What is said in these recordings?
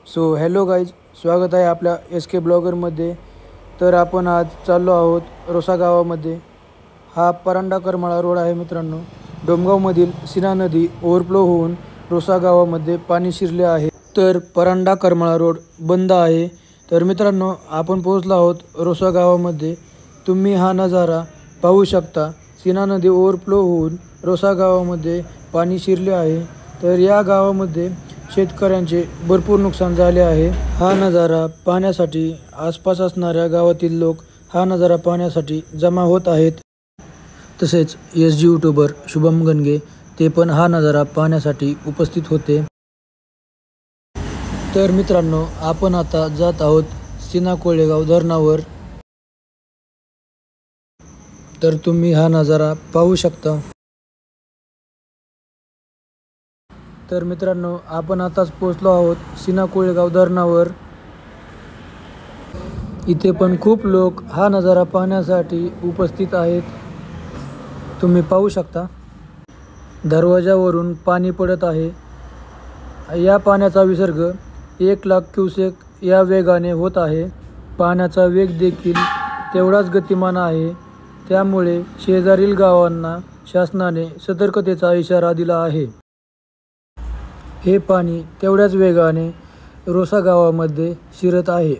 So hello guys, स्वागत आहे आपल्या एस के ब्लॉगरमध्ये। तर आपण आज चाललो आहोत रोसा गावामध्ये। हा परांडा करमाळा रोड आहे मित्रांनो। डोमगावमधील सीना नदी ओव्हरफ्लो होऊन रोसा गावामध्ये पाणी शिरले आहे। तर परांडा करमाळा रोड बंद आहे। तर मित्रांनो, आपण पोहोचलो आहोत रोसा गावामध्ये। तुम्ही हा नजारा पाहू शकता। सीना नदी ओव्हरफ्लो होऊन रोसा गावामध्ये पाणी शिरले आहे। तर या गावामध्ये शेतकऱ्यांचे भरपूर नुकसान झाले आहे। हा नजारा पाहण्यासाठी आसपास असणाऱ्या गावातील लोक हा नजारा पाहण्यासाठी जमा होत आहेत। तसेच एसजी यूट्यूबर शुभम गणगे ते पण हा नजारा पाहण्यासाठी उपस्थित होते। तर मित्रांनो, आपण आता जात आहोत सीना कोळेगाव धरणावर। तर तुम्ही हा नजारा पाहू शकता। तर मित्रांनो, आपण आताच पोहोचलो आहोत सीना कोळेगाव धरणावर। इथे पण खूप लोक हा नजारा पाहण्यासाठी उपस्थित आहेत। तुम्ही पाहू शकता दरवाजावरून पाणी पडत आहे। या पाण्याचा विसर्ग 1,00,000 क्युसेक या वेगाने होत आहे। पाण्याचा वेग देखील तेवढाच गतिमान आहे। त्यामुळे शेजारील गावांना शासनाने सतर्कतेचा इशारा दिला आहे। हे पाणी तेवढ्याच वेगाने रोसा गावामध्ये शिरत आहे।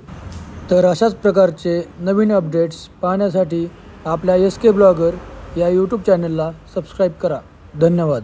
तर अशाच प्रकारचे नवीन अपडेट्स पाहण्यासाठी आपल्या एस के ब्लॉगर या यूट्यूब चॅनलला सबस्क्राईब करा। धन्यवाद।